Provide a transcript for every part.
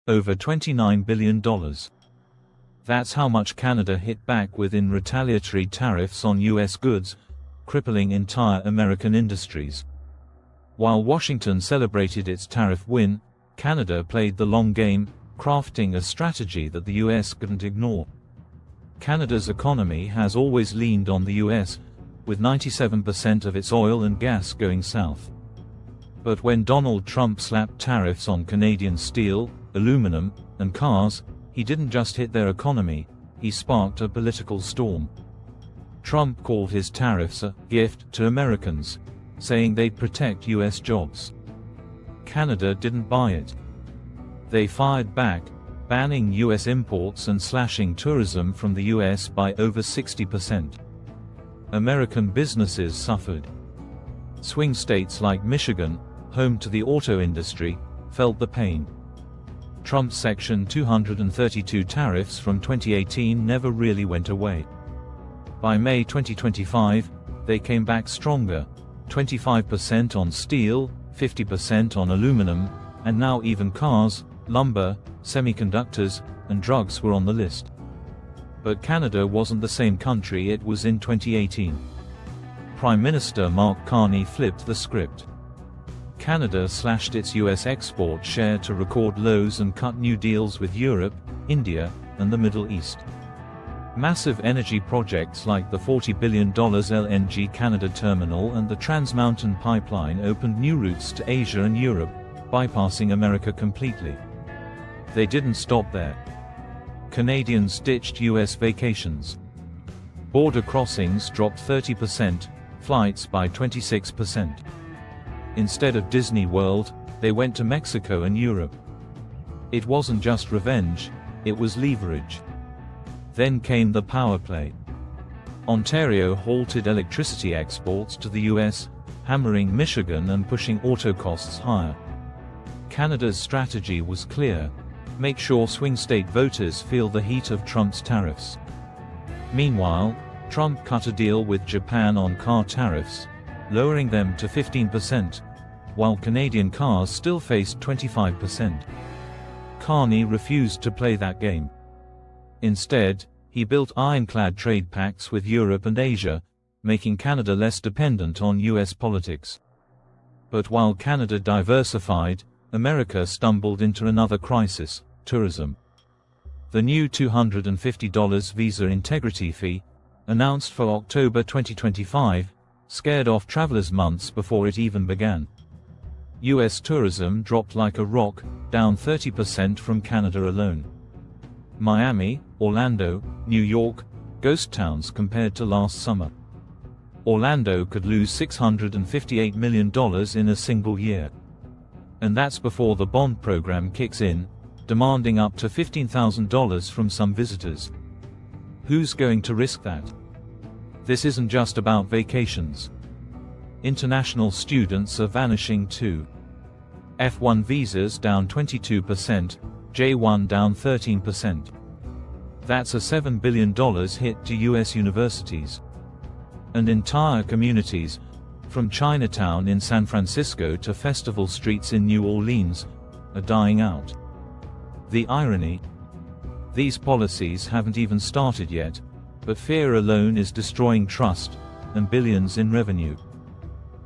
over $29 billion. That's how much Canada hit back with in retaliatory tariffs on U.S. goods, crippling entire American industries. While Washington celebrated its tariff win, Canada played the long game, crafting a strategy that the U.S. couldn't ignore. Canada's economy has always leaned on the U.S., with 97% of its oil and gas going south. But when Donald Trump slapped tariffs on Canadian steel, aluminum, and cars, he didn't just hit their economy, he sparked a political storm. Trump called his tariffs a gift to Americans, saying they'd protect U.S. jobs. Canada didn't buy it. They fired back, banning U.S. imports and slashing tourism from the U.S. by over 60%. American businesses suffered. Swing states like Michigan, home to the auto industry, felt the pain. Trump's Section 232 tariffs from 2018 never really went away. By May 2025, they came back stronger, 25% on steel, 50% on aluminum, and now even cars, lumber, semiconductors, and drugs were on the list. But Canada wasn't the same country it was in 2018. Prime Minister Mark Carney flipped the script. Canada slashed its U.S. export share to record lows and cut new deals with Europe, India, and the Middle East. Massive energy projects like the $40 billion LNG Canada terminal and the Trans Mountain Pipeline opened new routes to Asia and Europe, bypassing America completely. They didn't stop there. Canadians ditched U.S. vacations. Border crossings dropped 30%, flights by 26%. Instead of Disney World, they went to Mexico and Europe. It wasn't just revenge, it was leverage. Then came the power play. Ontario halted electricity exports to the US, hammering Michigan and pushing auto costs higher. Canada's strategy was clear: make sure swing state voters feel the heat of Trump's tariffs. Meanwhile, Trump cut a deal with Japan on car tariffs, lowering them to 15%, while Canadian cars still faced 25%. Carney refused to play that game. Instead, he built ironclad trade pacts with Europe and Asia, making Canada less dependent on U.S. politics. But while Canada diversified, America stumbled into another crisis: tourism. The new $250 visa integrity fee, announced for October 2025, scared off travelers months before it even began. U.S. tourism dropped like a rock, down 30% from Canada alone. Miami, Orlando, New York, ghost towns compared to last summer. Orlando could lose $658 million in a single year. And that's before the bond program kicks in, demanding up to $15,000 from some visitors. Who's going to risk that? This isn't just about vacations. International students are vanishing too. F1 visas down 22%, J1 down 13%. That's a $7 billion hit to US universities. And entire communities, from Chinatown in San Francisco to festival streets in New Orleans, are dying out. The irony? These policies haven't even started yet, but fear alone is destroying trust, and billions in revenue.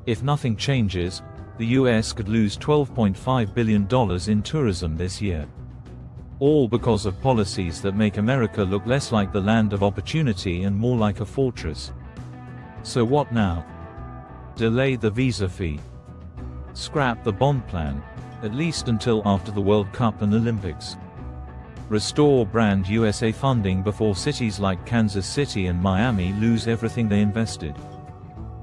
If nothing changes, the US could lose $12.5 billion in tourism this year. All because of policies that make America look less like the land of opportunity and more like a fortress. So what now? Delay the visa fee. Scrap the bond plan, at least until after the World Cup and Olympics. Restore Brand USA funding before cities like Kansas City and Miami lose everything they invested.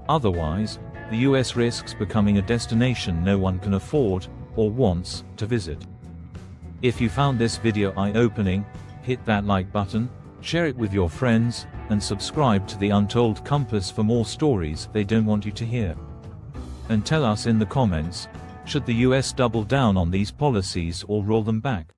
Otherwise, the US risks becoming a destination no one can afford, or wants, to visit. If you found this video eye-opening, hit that like button, share it with your friends, and subscribe to the Untold Compass for more stories they don't want you to hear. And tell us in the comments, should the US double down on these policies or roll them back?